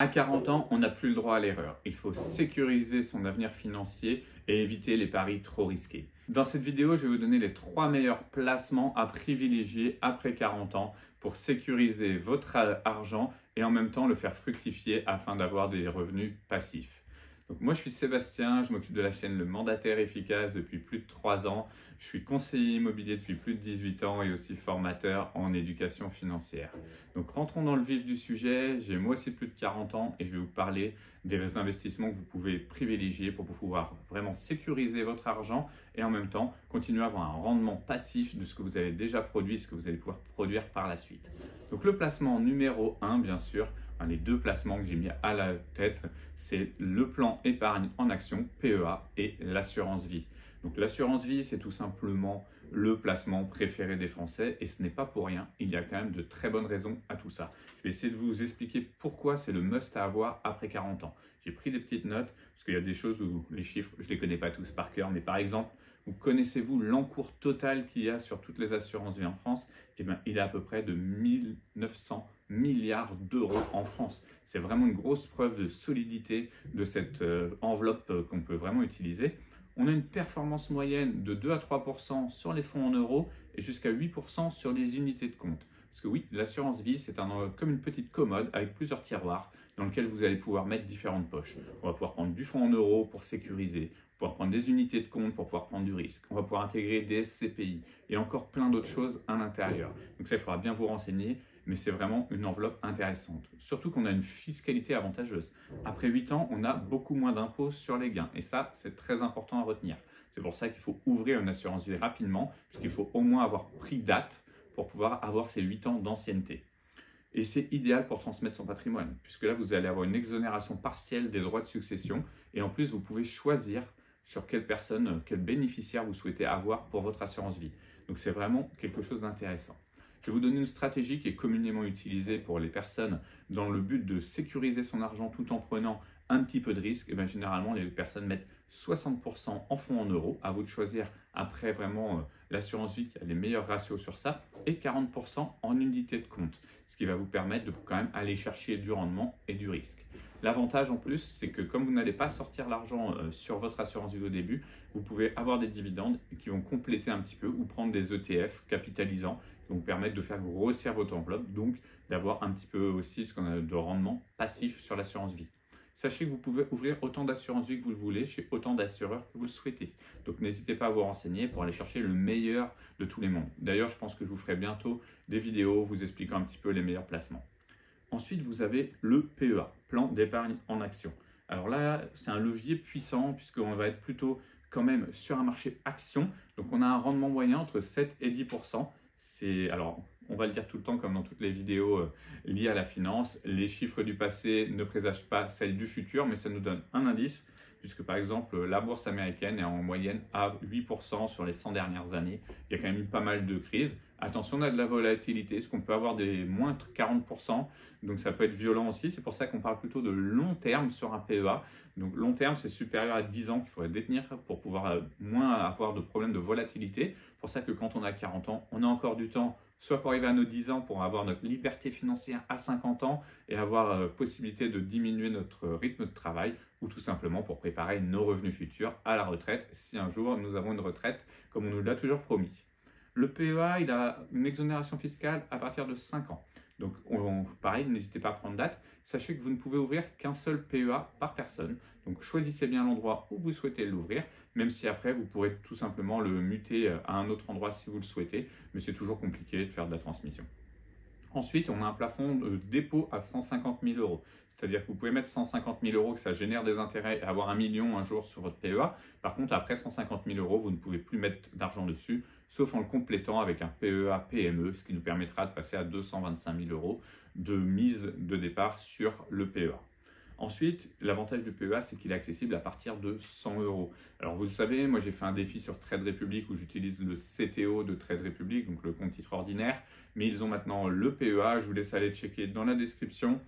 À 40 ans, on n'a plus le droit à l'erreur. Il faut sécuriser son avenir financier et éviter les paris trop risqués. Dans cette vidéo, je vais vous donner les 3 meilleurs placements à privilégier après 40 ans pour sécuriser votre argent et en même temps le faire fructifier afin d'avoir des revenus passifs. Donc moi je suis Sébastien, je m'occupe de la chaîne Le Mandataire Efficace depuis plus de 3 ans. Je suis conseiller immobilier depuis plus de 18 ans et aussi formateur en éducation financière. Donc rentrons dans le vif du sujet, j'ai moi aussi plus de 40 ans et je vais vous parler des investissements que vous pouvez privilégier pour pouvoir vraiment sécuriser votre argent et en même temps continuer à avoir un rendement passif de ce que vous avez déjà produit, ce que vous allez pouvoir produire par la suite. Donc le placement numéro 1 bien sûr, les 2 placements que j'ai mis à la tête, c'est le plan épargne en action, PEA, et l'assurance vie. Donc l'assurance vie, c'est tout simplement le placement préféré des Français et ce n'est pas pour rien, il y a quand même de très bonnes raisons à tout ça. Je vais essayer de vous expliquer pourquoi c'est le must à avoir après 40 ans. J'ai pris des petites notes parce qu'il y a des choses où les chiffres, je ne les connais pas tous par cœur, mais par exemple, connaissez-vous l'encours total qu'il y a sur toutes les assurances vie en France? Eh bien, il est à peu près de 1900 milliards d'euros en France. C'est vraiment une grosse preuve de solidité de cette enveloppe qu'on peut vraiment utiliser. On a une performance moyenne de 2 à 3% sur les fonds en euros et jusqu'à 8% sur les unités de compte. Parce que oui, l'assurance vie, c'est comme une petite commode avec plusieurs tiroirs dans lesquels vous allez pouvoir mettre différentes poches. On va pouvoir prendre du fonds en euros pour sécuriser, pouvoir prendre des unités de compte pour pouvoir prendre du risque. On va pouvoir intégrer des SCPI et encore plein d'autres choses à l'intérieur. Donc ça, il faudra bien vous renseigner, mais c'est vraiment une enveloppe intéressante. Surtout qu'on a une fiscalité avantageuse. Après 8 ans, on a beaucoup moins d'impôts sur les gains. Et ça, c'est très important à retenir. C'est pour ça qu'il faut ouvrir une assurance vie rapidement, puisqu'il faut au moins avoir pris date pour pouvoir avoir ces 8 ans d'ancienneté. Et c'est idéal pour transmettre son patrimoine, puisque là, vous allez avoir une exonération partielle des droits de succession. Et en plus, vous pouvez choisir sur quelle personne, quel bénéficiaire vous souhaitez avoir pour votre assurance vie. Donc c'est vraiment quelque chose d'intéressant. Je vais vous donner une stratégie qui est communément utilisée pour les personnes dans le but de sécuriser son argent tout en prenant un petit peu de risque. Et bien, généralement, les personnes mettent 60% en fonds en euros. À vous de choisir après vraiment l'assurance vie qui a les meilleurs ratios sur ça et 40% en unité de compte, ce qui va vous permettre de quand même aller chercher du rendement et du risque. L'avantage en plus, c'est que comme vous n'allez pas sortir l'argent sur votre assurance vie au début, vous pouvez avoir des dividendes qui vont compléter un petit peu ou prendre des ETF capitalisants qui vont vous permettre de faire grossir votre enveloppe, donc d'avoir un petit peu aussi ce qu'on a de rendement passif sur l'assurance vie. Sachez que vous pouvez ouvrir autant d'assurance vie que vous le voulez chez autant d'assureurs que vous le souhaitez. Donc n'hésitez pas à vous renseigner pour aller chercher le meilleur de tous les mondes. D'ailleurs, je pense que je vous ferai bientôt des vidéos vous expliquant un petit peu les meilleurs placements. Ensuite, vous avez le PEA, plan d'épargne en action. Alors là, c'est un levier puissant puisqu'on va être plutôt quand même sur un marché action. Donc on a un rendement moyen entre 7 et 10%. Alors, on va le dire tout le temps comme dans toutes les vidéos liées à la finance, les chiffres du passé ne présagent pas celles du futur, mais ça nous donne un indice, puisque par exemple la bourse américaine est en moyenne à 8% sur les 100 dernières années. Il y a quand même eu pas mal de crises. Attention, on a de la volatilité, ce qu'on peut avoir des moins 40%, donc ça peut être violent aussi. C'est pour ça qu'on parle plutôt de long terme sur un PEA. Donc long terme, c'est supérieur à 10 ans qu'il faudrait détenir pour pouvoir moins avoir de problèmes de volatilité. C'est pour ça que quand on a 40 ans, on a encore du temps, soit pour arriver à nos 10 ans, pour avoir notre liberté financière à 50 ans et avoir possibilité de diminuer notre rythme de travail, ou tout simplement pour préparer nos revenus futurs à la retraite, si un jour nous avons une retraite comme on nous l'a toujours promis. Le PEA, il a une exonération fiscale à partir de 5 ans. Donc, pareil, n'hésitez pas à prendre date. Sachez que vous ne pouvez ouvrir qu'un seul PEA par personne. Donc, choisissez bien l'endroit où vous souhaitez l'ouvrir, même si après, vous pourrez tout simplement le muter à un autre endroit si vous le souhaitez. Mais c'est toujours compliqué de faire de la transmission. Ensuite, on a un plafond de dépôt à 150 000 euros. C'est-à-dire que vous pouvez mettre 150 000 euros, que ça génère des intérêts et avoir 1 million un jour sur votre PEA. Par contre, après 150 000 euros, vous ne pouvez plus mettre d'argent dessus, sauf en le complétant avec un PEA PME, ce qui nous permettra de passer à 225 000 euros de mise de départ sur le PEA. Ensuite, l'avantage du PEA, c'est qu'il est accessible à partir de 100 euros. Alors vous le savez, moi j'ai fait un défi sur Trade Republic où j'utilise le CTO de Trade Republic, donc le compte titre ordinaire, mais ils ont maintenant le PEA, je vous laisse aller checker dans la description.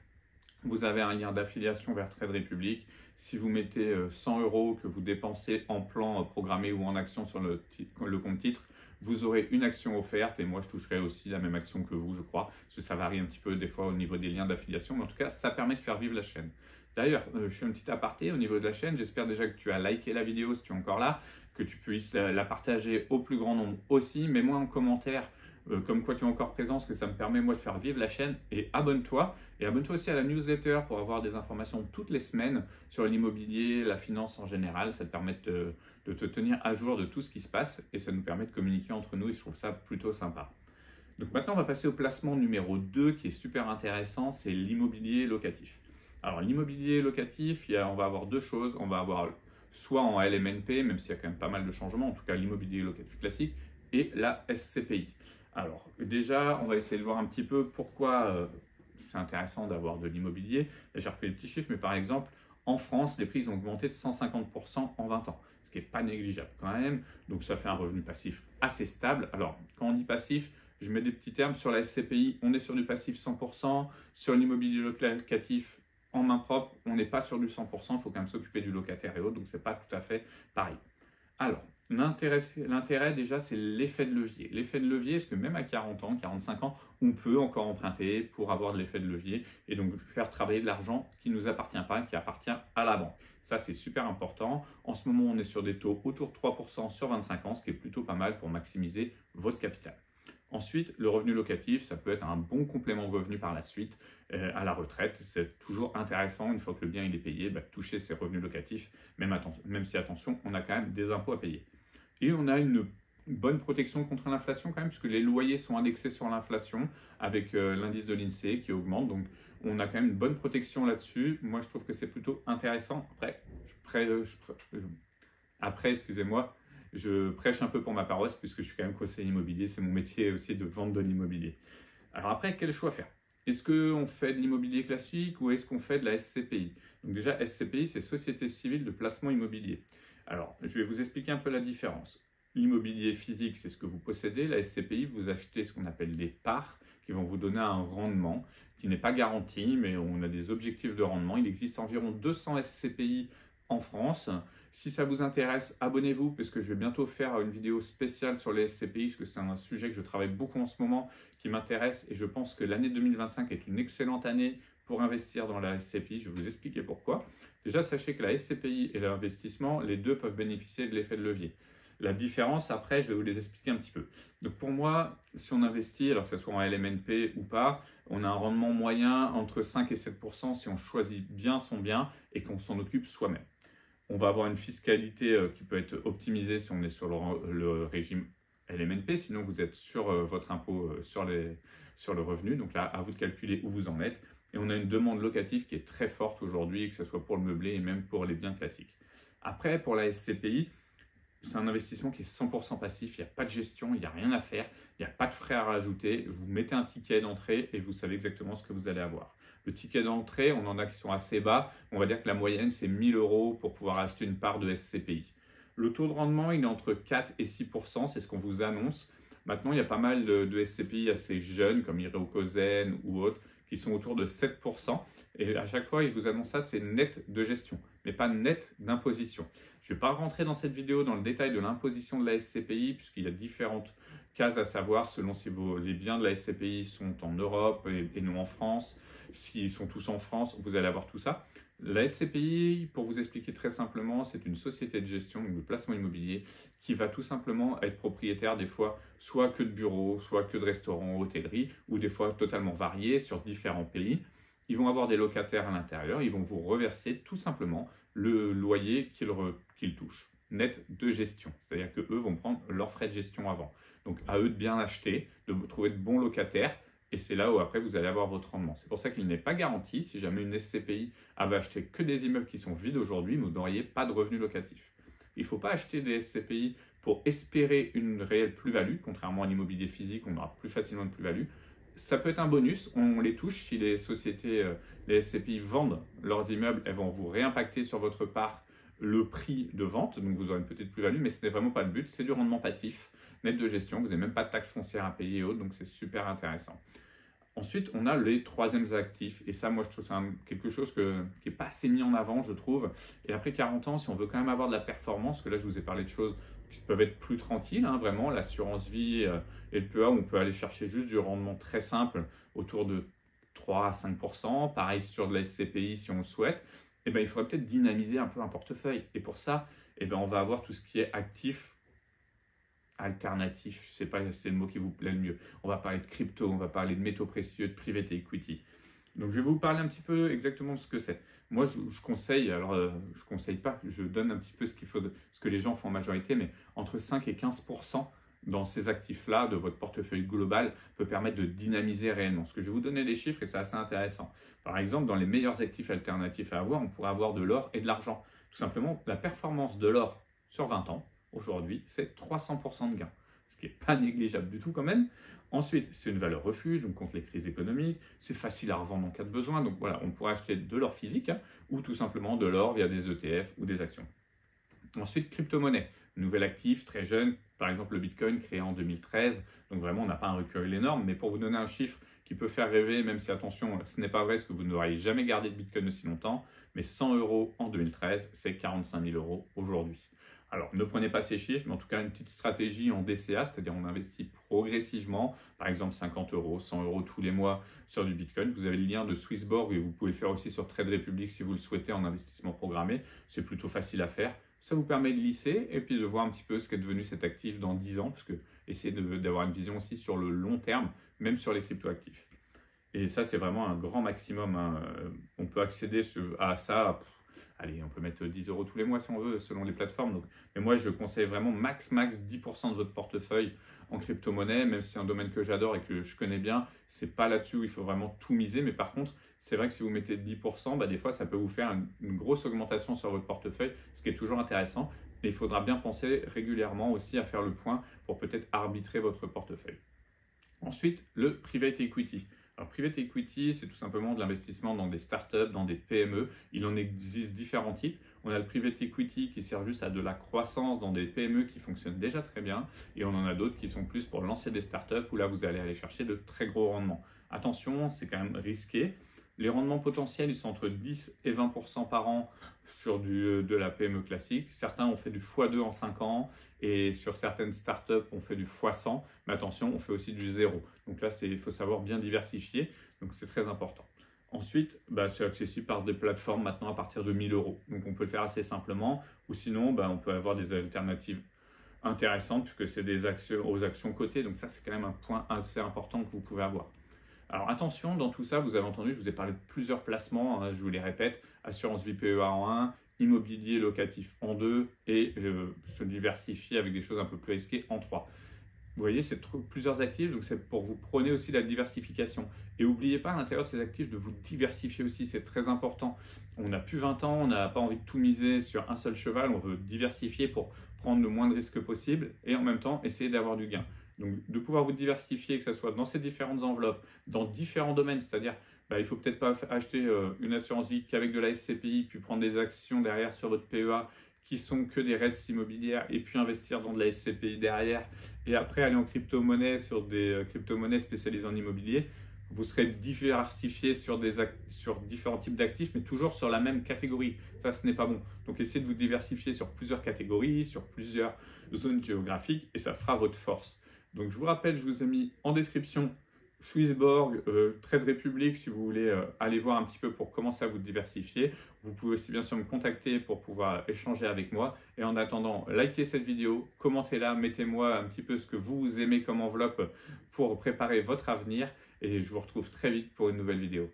Vous avez un lien d'affiliation vers Trade Republic. Si vous mettez 100 euros que vous dépensez en plan programmé ou en action sur le compte titre, vous aurez une action offerte et moi je toucherai aussi la même action que vous, je crois, parce que ça varie un petit peu des fois au niveau des liens d'affiliation, mais en tout cas, ça permet de faire vivre la chaîne. D'ailleurs, je fais un petit aparté au niveau de la chaîne, j'espère déjà que tu as liké la vidéo si tu es encore là, que tu puisses la partager au plus grand nombre aussi, mets-moi en commentaire comme quoi tu es encore présent, parce que ça me permet moi de faire vivre la chaîne, et abonne-toi aussi à la newsletter pour avoir des informations toutes les semaines sur l'immobilier, la finance en général, ça te permet de te tenir à jour de tout ce qui se passe et ça nous permet de communiquer entre nous et je trouve ça plutôt sympa. Donc maintenant on va passer au placement numéro 2 qui est super intéressant, c'est l'immobilier locatif. Alors l'immobilier locatif, on va avoir deux choses, on va avoir soit en LMNP, même s'il y a quand même pas mal de changements, en tout cas l'immobilier locatif classique, et la SCPI. Alors déjà, on va essayer de voir un petit peu pourquoi c'est intéressant d'avoir de l'immobilier. J'ai repris les petits chiffres, mais par exemple, en France, les prix ont augmenté de 150% en 20 ans, ce qui n'est pas négligeable quand même. Donc ça fait un revenu passif assez stable. Alors, quand on dit passif, je mets des petits termes. Sur la SCPI, on est sur du passif 100%. Sur l'immobilier locatif, en main propre, on n'est pas sur du 100%. Il faut quand même s'occuper du locataire et autres, donc ce n'est pas tout à fait pareil. Alors, l'intérêt déjà, c'est l'effet de levier. L'effet de levier, est-ce que même à 40 ans, 45 ans, on peut encore emprunter pour avoir de l'effet de levier et donc faire travailler de l'argent qui ne nous appartient pas, qui appartient à la banque. Ça, c'est super important. En ce moment, on est sur des taux autour de 3% sur 25 ans, ce qui est plutôt pas mal pour maximiser votre capital. Ensuite, le revenu locatif, ça peut être un bon complément de revenu par la suite à la retraite. C'est toujours intéressant, une fois que le bien il est payé, de toucher ses revenus locatifs, même si, attention, on a quand même des impôts à payer. Et on a une bonne protection contre l'inflation quand même, puisque les loyers sont indexés sur l'inflation avec l'indice de l'INSEE qui augmente. Donc, on a quand même une bonne protection là-dessus. Moi, je trouve que c'est plutôt intéressant. Après, excusez-moi, je prêche un peu pour ma paroisse puisque je suis quand même conseiller immobilier. C'est mon métier aussi de vendre de l'immobilier. Alors après, quel choix faire? Est-ce qu'on fait de l'immobilier classique ou est-ce qu'on fait de la SCPI? Donc déjà, SCPI, c'est Société Civile de Placement Immobilier. Alors, je vais vous expliquer un peu la différence. L'immobilier physique, c'est ce que vous possédez. La SCPI, vous achetez ce qu'on appelle des parts qui vont vous donner un rendement qui n'est pas garanti, mais on a des objectifs de rendement. Il existe environ 200 SCPI en France. Si ça vous intéresse, abonnez-vous parce que je vais bientôt faire une vidéo spéciale sur les SCPI parce que c'est un sujet que je travaille beaucoup en ce moment qui m'intéresse et je pense que l'année 2025 est une excellente année pour investir dans la SCPI. Je vais vous expliquer pourquoi. Déjà, sachez que la SCPI et l'investissement, les deux peuvent bénéficier de l'effet de levier. La différence, après, je vais vous les expliquer un petit peu. Donc pour moi, si on investit, alors que ce soit en LMNP ou pas, on a un rendement moyen entre 5 et 7% si on choisit bien son bien et qu'on s'en occupe soi-même. On va avoir une fiscalité qui peut être optimisée si on est sur le régime LMNP, sinon vous êtes sur votre impôt sur le revenu. Donc là, à vous de calculer où vous en êtes. Et on a une demande locative qui est très forte aujourd'hui, que ce soit pour le meublé et même pour les biens classiques. Après, pour la SCPI, c'est un investissement qui est 100% passif, il n'y a pas de gestion, il n'y a rien à faire, il n'y a pas de frais à rajouter. Vous mettez un ticket d'entrée et vous savez exactement ce que vous allez avoir. Le ticket d'entrée, on en a qui sont assez bas. On va dire que la moyenne, c'est 1 000 € pour pouvoir acheter une part de SCPI. Le taux de rendement, il est entre 4 et 6%, c'est ce qu'on vous annonce. Maintenant, il y a pas mal de SCPI assez jeunes, comme Ireokozen ou autres, qui sont autour de 7%. Et à chaque fois, ils vous annoncent ça, c'est net de gestion, mais pas net d'imposition. Je ne vais pas rentrer dans cette vidéo dans le détail de l'imposition de la SCPI, puisqu'il y a différentes cases à savoir selon si les biens de la SCPI sont en Europe et non en France. S'ils sont tous en France, vous allez avoir tout ça. La SCPI, pour vous expliquer très simplement, c'est une société de gestion, de placement immobilier, qui va tout simplement être propriétaire des fois soit que de bureaux, soit que de restaurants, hôtelleries, ou des fois totalement variés sur différents pays. Ils vont avoir des locataires à l'intérieur, ils vont vous reverser tout simplement le loyer qu'ils touchent, net de gestion. C'est-à-dire qu'eux vont prendre leurs frais de gestion avant. Donc à eux de bien acheter, de trouver de bons locataires, et c'est là où après vous allez avoir votre rendement. C'est pour ça qu'il n'est pas garanti, si jamais une SCPI avait acheté que des immeubles qui sont vides aujourd'hui, vous n'auriez pas de revenus locatifs. Il ne faut pas acheter des SCPI pour espérer une réelle plus-value, contrairement à l'immobilier physique, on aura plus facilement de plus-value. Ça peut être un bonus, on les touche. Si les sociétés, les SCPI vendent leurs immeubles, elles vont vous réimpacter sur votre part le prix de vente, donc vous aurez une petite plus-value, mais ce n'est vraiment pas le but, c'est du rendement passif, net de gestion, vous n'avez même pas de taxes foncières à payer et autres, donc c'est super intéressant. Ensuite, on a les troisièmes actifs, et ça, moi, je trouve que c'est quelque chose qui n'est pas assez mis en avant, je trouve. Et après 40 ans, si on veut quand même avoir de la performance, parce que là, je vous ai parlé de choses qui peuvent être plus tranquilles, hein, vraiment, l'assurance vie et le PEA, où on peut aller chercher juste du rendement très simple autour de 3 à 5%. Pareil sur de la SCPI si on le souhaite. Et ben, il faudrait peut-être dynamiser un peu un portefeuille. Et pour ça, et ben, on va avoir tout ce qui est actif, alternatif, je sais pas, c'est le mot qui vous plaît le mieux. On va parler de crypto, on va parler de métaux précieux, de private equity. Donc je vais vous parler un petit peu exactement de ce que c'est. Moi je conseille, alors je conseille pas, je donne un petit peu ce que les gens font en majorité, mais entre 5 et 15% dans ces actifs-là de votre portefeuille global peut permettre de dynamiser réellement. Parce que je vais vous donner des chiffres et c'est assez intéressant. Par exemple, dans les meilleurs actifs alternatifs à avoir, on pourrait avoir de l'or et de l'argent. Tout simplement, la performance de l'or sur 20 ans, aujourd'hui, c'est 300% de gain, ce qui n'est pas négligeable du tout quand même. Ensuite, c'est une valeur refuge, donc contre les crises économiques, c'est facile à revendre en cas de besoin, donc voilà, on pourrait acheter de l'or physique ou tout simplement de l'or via des ETF ou des actions. Ensuite, crypto-monnaie, nouvel actif, très jeune, par exemple le Bitcoin créé en 2013, donc vraiment on n'a pas un recul énorme, mais pour vous donner un chiffre qui peut faire rêver, même si attention, ce n'est pas vrai, parce que vous n'auriez jamais gardé de Bitcoin aussi longtemps, mais 100 € en 2013, c'est 45 000 € aujourd'hui. Alors, ne prenez pas ces chiffres, mais en tout cas, une petite stratégie en DCA, c'est-à-dire on investit progressivement, par exemple 50 €, 100 € tous les mois sur du Bitcoin. Vous avez le lien de Swissborg et vous pouvez le faire aussi sur Trade Republic si vous le souhaitez en investissement programmé. C'est plutôt facile à faire. Ça vous permet de lisser et puis de voir un petit peu ce qu'est devenu cet actif dans 10 ans, parce que essayez d'avoir une vision aussi sur le long terme, même sur les crypto-actifs. Et ça, c'est vraiment un grand maximum, hein. On peut accéder à ça. Allez, on peut mettre 10 € tous les mois si on veut, selon les plateformes. Donc, mais moi, je conseille vraiment max 10% de votre portefeuille en crypto-monnaie, même si c'est un domaine que j'adore et que je connais bien. C'est pas là-dessus où il faut vraiment tout miser. Mais par contre, c'est vrai que si vous mettez 10%, bah, des fois, ça peut vous faire une grosse augmentation sur votre portefeuille, ce qui est toujours intéressant. Et il faudra bien penser régulièrement aussi à faire le point pour peut-être arbitrer votre portefeuille. Ensuite, le private equity. Alors, private equity, c'est tout simplement de l'investissement dans des startups, dans des PME. Il en existe différents types. On a le private equity qui sert juste à de la croissance dans des PME qui fonctionnent déjà très bien. Et on en a d'autres qui sont plus pour lancer des startups où là, vous allez aller chercher de très gros rendements. Attention, c'est quand même risqué. Les rendements potentiels, ils sont entre 10 et 20% par an sur de la PME classique. Certains ont fait du x2 en 5 ans et sur certaines startups, on fait du x100. Mais attention, on fait aussi du 0. Donc là, il faut savoir bien diversifier. Donc c'est très important. Ensuite, c'est accessible par des plateformes maintenant à partir de 1 000 €. Donc on peut le faire assez simplement. Ou sinon, on peut avoir des alternatives intéressantes puisque c'est des actions aux actions cotées. Donc ça, c'est quand même un point assez important que vous pouvez avoir. Alors attention, dans tout ça, vous avez entendu, je vous ai parlé de plusieurs placements, hein, je vous les répète, assurance vie PEA en 1, immobilier locatif en 2 et se diversifier avec des choses un peu plus risquées en 3. Vous voyez, c'est plusieurs actifs, donc c'est pour vous prôner aussi la diversification. Et n'oubliez pas à l'intérieur de ces actifs de vous diversifier aussi, c'est très important. On n'a plus 20 ans, on n'a pas envie de tout miser sur un seul cheval, on veut diversifier pour prendre le moins de risques possible et en même temps essayer d'avoir du gain. Donc de pouvoir vous diversifier, que ce soit dans ces différentes enveloppes, dans différents domaines, c'est-à-dire il ne faut peut-être pas acheter une assurance vie qu'avec de la SCPI, puis prendre des actions derrière sur votre PEA qui sont que des REITs immobilières et puis investir dans de la SCPI derrière et après aller en crypto-monnaie sur des crypto-monnaies spécialisées en immobilier. Vous serez diversifié sur différents types d'actifs, mais toujours sur la même catégorie. Ça, ce n'est pas bon. Donc, essayez de vous diversifier sur plusieurs catégories, sur plusieurs zones géographiques, et ça fera votre force. Donc, je vous rappelle, je vous ai mis en description Swissborg, Trade Republic, si vous voulez aller voir un petit peu pour commencer à vous diversifier. Vous pouvez aussi bien sûr me contacter pour pouvoir échanger avec moi. Et en attendant, likez cette vidéo, commentez-la, mettez-moi un petit peu ce que vous aimez comme enveloppe pour préparer votre avenir. Et je vous retrouve très vite pour une nouvelle vidéo.